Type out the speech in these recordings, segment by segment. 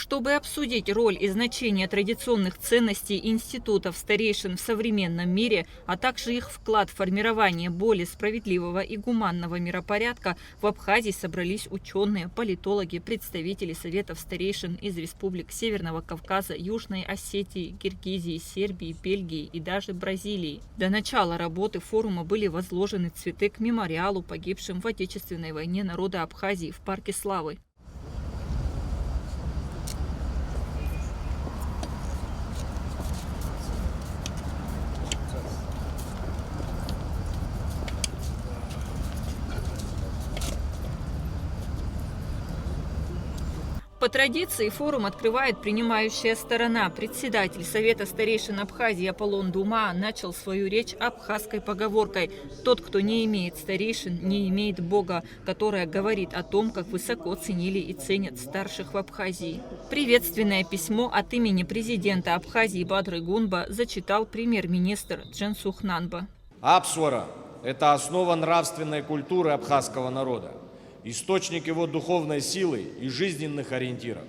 Чтобы обсудить роль и значение традиционных ценностей институтов старейшин в современном мире, а также их вклад в формирование более справедливого и гуманного миропорядка, в Абхазии собрались ученые, политологи, представители советов старейшин из республик Северного Кавказа, Южной Осетии, Киргизии, Сербии, Бельгии и даже Бразилии. До начала работы форума были возложены цветы к мемориалу погибшим в Отечественной войне народа Абхазии в Парке Славы. По традиции форум открывает принимающая сторона. Председатель Совета старейшин Абхазии Аполлон Дума начал свою речь абхазской поговоркой «Тот, кто не имеет старейшин, не имеет Бога», которая говорит о том, как высоко ценили и ценят старших в Абхазии. Приветственное письмо от имени президента Абхазии Бадры Гунба зачитал премьер-министр Джансух Нанба. Апсуара – это основа нравственной культуры абхазского народа. Источник его духовной силы и жизненных ориентиров.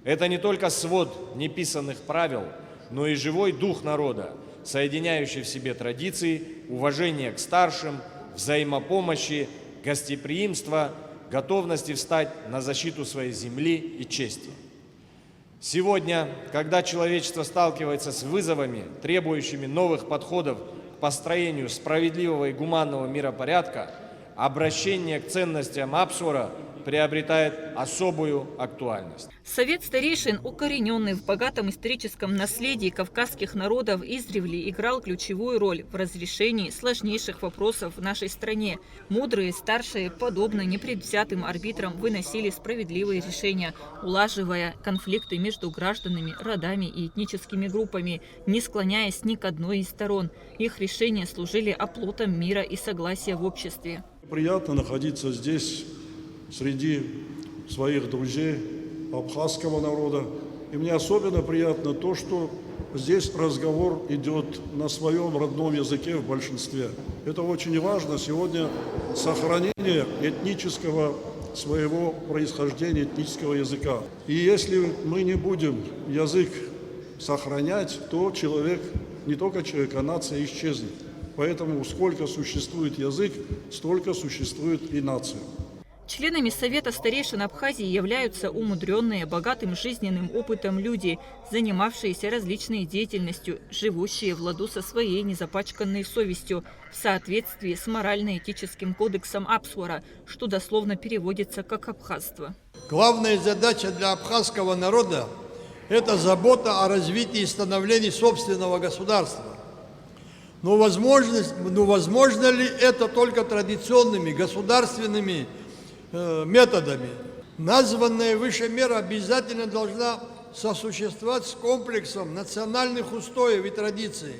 Это не только свод неписанных правил, но и живой дух народа, соединяющий в себе традиции, уважение к старшим, взаимопомощи, гостеприимства, готовности встать на защиту своей земли и чести. Сегодня, когда человечество сталкивается с вызовами, требующими новых подходов к построению справедливого и гуманного миропорядка, обращение к ценностям Апсуара приобретает особую актуальность. Совет старейшин, укорененный в богатом историческом наследии кавказских народов, издревле играл ключевую роль в разрешении сложнейших вопросов в нашей стране. Мудрые старшие, подобно непредвзятым арбитрам, выносили справедливые решения, улаживая конфликты между гражданами, родами и этническими группами, не склоняясь ни к одной из сторон. Их решения служили оплотом мира и согласия в обществе. Приятно находиться здесь, среди своих друзей абхазского народа. И мне особенно приятно то, что здесь разговор идет на своем родном языке в большинстве. Это очень важно сегодня, сохранение этнического своего происхождения, этнического языка. И если мы не будем язык сохранять, то человек, не только человек, а нация исчезнет. Поэтому сколько существует язык, столько существует и нация. Членами Совета старейшин Абхазии являются умудренные богатым жизненным опытом люди, занимавшиеся различной деятельностью, живущие в ладу со своей незапачканной совестью, в соответствии с морально-этическим кодексом Апсуара, что дословно переводится как «абхазство». Главная задача для абхазского народа – это забота о развитии и становлении собственного государства. Но возможно ли это только традиционными государственными методами? Названная выше мера обязательно должна сосуществовать с комплексом национальных устоев и традиций.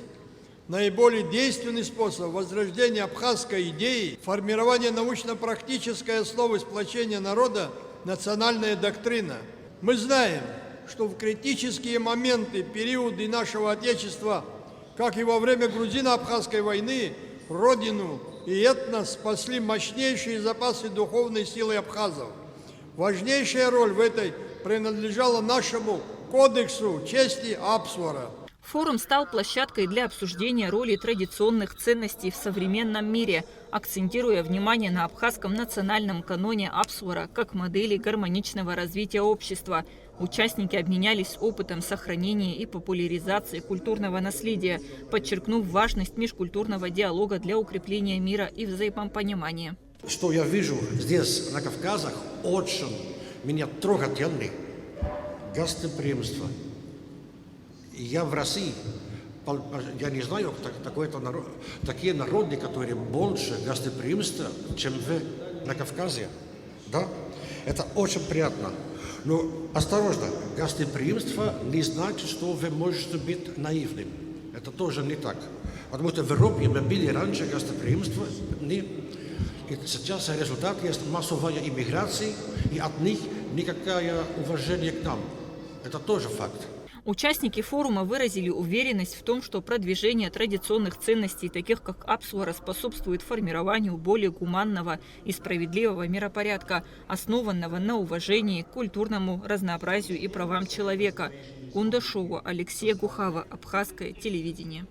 Наиболее действенный способ возрождения абхазской идеи – формирование научно-практической основы сплочения народа – национальная доктрина. Мы знаем, что в критические моменты, периоды нашего Отечества, как и во время грузино-абхазской войны, родину и этнос спасли мощнейшие запасы духовной силы абхазов. Важнейшая роль в этой принадлежала нашему кодексу чести Апсуара. Форум стал площадкой для обсуждения роли традиционных ценностей в современном мире, акцентируя внимание на абхазском национальном каноне Апсуара как модели гармоничного развития общества. Участники обменялись опытом сохранения и популяризации культурного наследия, подчеркнув важность межкультурного диалога для укрепления мира и взаимопонимания. Что я вижу здесь, на Кавказе, очень меня трогательно гостеприимство. Я в России, я не знаю, такие народы, которые больше гостеприимства, чем вы на Кавказе. Да? Это очень приятно. Но осторожно, гостеприимство не значит, что вы можете быть наивным. Это тоже не так. Потому что в Европе мы были раньше гостеприимство, и сейчас результат есть массовая иммиграция, и от них никакое уважение к нам. Это тоже факт. Участники форума выразили уверенность в том, что продвижение традиционных ценностей, таких как Апсуара, способствует формированию более гуманного и справедливого миропорядка, основанного на уважении к культурному разнообразию и правам человека. Кундашова, Алексей Гухава, Абхазское телевидение.